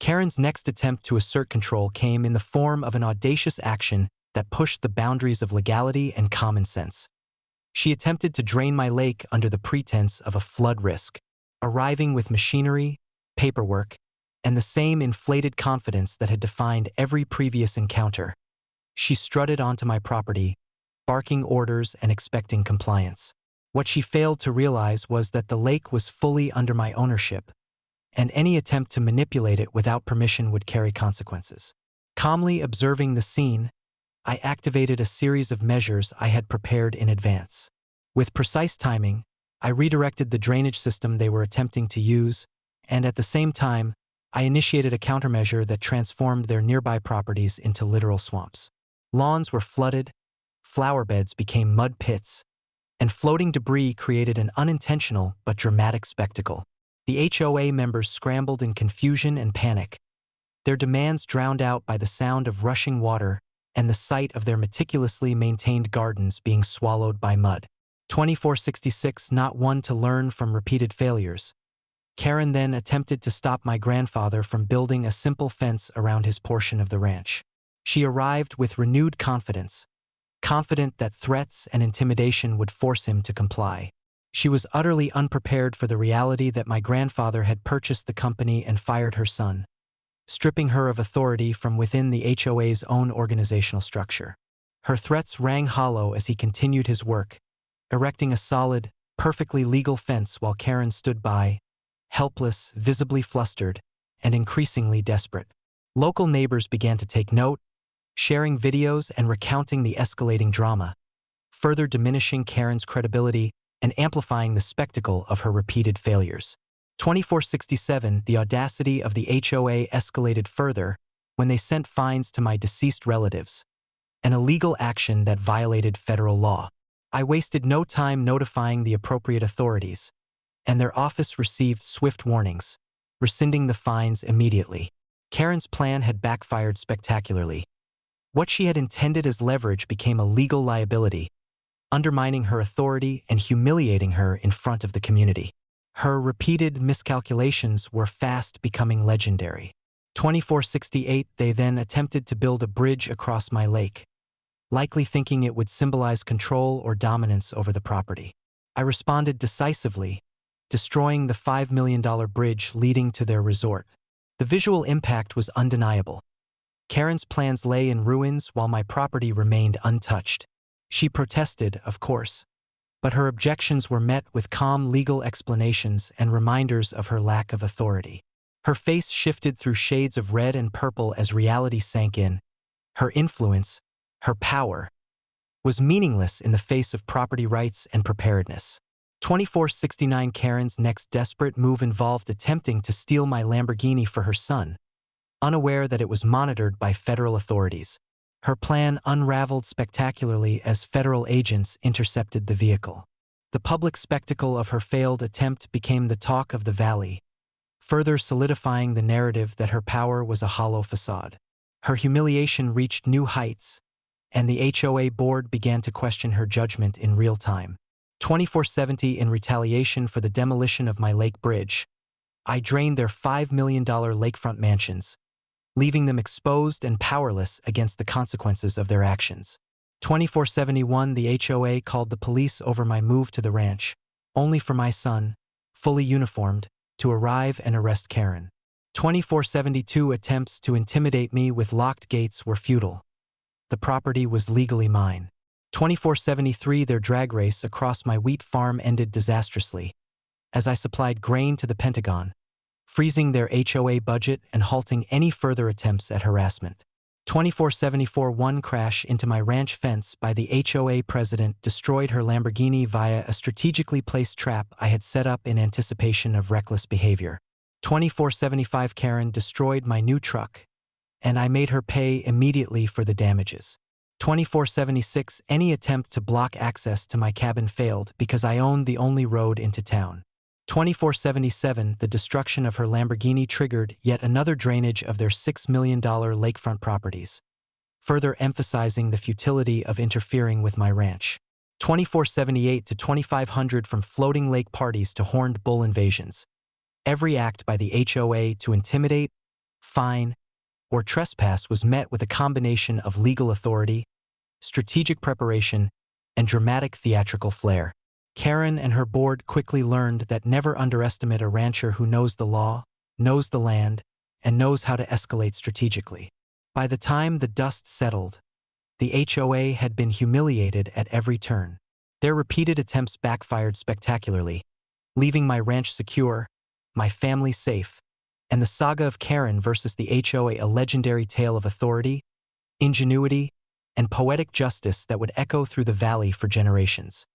Karen's next attempt to assert control came in the form of an audacious action that pushed the boundaries of legality and common sense. She attempted to drain my lake under the pretense of a flood risk, arriving with machinery, paperwork, and the same inflated confidence that had defined every previous encounter. She strutted onto my property, barking orders and expecting compliance. What she failed to realize was that the lake was fully under my ownership, and any attempt to manipulate it without permission would carry consequences. Calmly observing the scene, I activated a series of measures I had prepared in advance. With precise timing, I redirected the drainage system they were attempting to use, and at the same time, I initiated a countermeasure that transformed their nearby properties into literal swamps. Lawns were flooded, flower beds became mud pits, and floating debris created an unintentional but dramatic spectacle. The HOA members scrambled in confusion and panic, their demands drowned out by the sound of rushing water and the sight of their meticulously maintained gardens being swallowed by mud. 2466, not one to learn from repeated failures. Karen then attempted to stop my grandfather from building a simple fence around his portion of the ranch. She arrived with renewed confidence, confident that threats and intimidation would force him to comply. She was utterly unprepared for the reality that my grandfather had purchased the company and fired her son, stripping her of authority from within the HOA's own organizational structure. Her threats rang hollow as he continued his work, erecting a solid, perfectly legal fence while Karen stood by, helpless, visibly flustered, and increasingly desperate. Local neighbors began to take note, sharing videos and recounting the escalating drama, further diminishing Karen's credibility and amplifying the spectacle of her repeated failures. 2467, the audacity of the HOA escalated further when they sent fines to my deceased relatives, an illegal action that violated federal law. I wasted no time notifying the appropriate authorities, and their office received swift warnings, rescinding the fines immediately. Karen's plan had backfired spectacularly. What she had intended as leverage became a legal liability, undermining her authority and humiliating her in front of the community. Her repeated miscalculations were fast becoming legendary. 2468, they then attempted to build a bridge across my lake, likely thinking it would symbolize control or dominance over the property. I responded decisively, destroying the $5 million bridge leading to their resort. The visual impact was undeniable. Karen's plans lay in ruins while my property remained untouched. She protested, of course, but her objections were met with calm legal explanations and reminders of her lack of authority. Her face shifted through shades of red and purple as reality sank in. Her influence, her power, was meaningless in the face of property rights and preparedness. 2469, Karen's next desperate move involved attempting to steal my Lamborghini for her son, unaware that it was monitored by federal authorities. Her plan unraveled spectacularly as federal agents intercepted the vehicle. The public spectacle of her failed attempt became the talk of the valley, further solidifying the narrative that her power was a hollow facade. Her humiliation reached new heights, and the HOA board began to question her judgment in real time. 2470, in retaliation for the demolition of my lake bridge, I drained their $5 million lakefront mansions, leaving them exposed and powerless against the consequences of their actions. 2471, the HOA called the police over my move to the ranch, only for my son, fully uniformed, to arrive and arrest Karen. 2472, attempts to intimidate me with locked gates were futile. The property was legally mine. 2473, their drag race across my wheat farm ended disastrously, as I supplied grain to the Pentagon, freezing their HOA budget and halting any further attempts at harassment. 2474, one crash into my ranch fence by the HOA president destroyed her Lamborghini via a strategically placed trap I had set up in anticipation of reckless behavior. 2475, Karen destroyed my new truck, and I made her pay immediately for the damages. 2476, any attempt to block access to my cabin failed because I owned the only road into town. 2477, the destruction of her Lamborghini triggered yet another drainage of their $6 million lakefront properties, further emphasizing the futility of interfering with my ranch. 2478 to 2500, from floating lake parties to horned bull invasions, every act by the HOA to intimidate, fine, or trespass was met with a combination of legal authority, strategic preparation, and dramatic theatrical flair. Karen and her board quickly learned that never underestimate a rancher who knows the law, knows the land, and knows how to escalate strategically. By the time the dust settled, the HOA had been humiliated at every turn. Their repeated attempts backfired spectacularly, leaving my ranch secure, my family safe, and the saga of Karen versus the HOA a legendary tale of authority, ingenuity, and poetic justice that would echo through the valley for generations.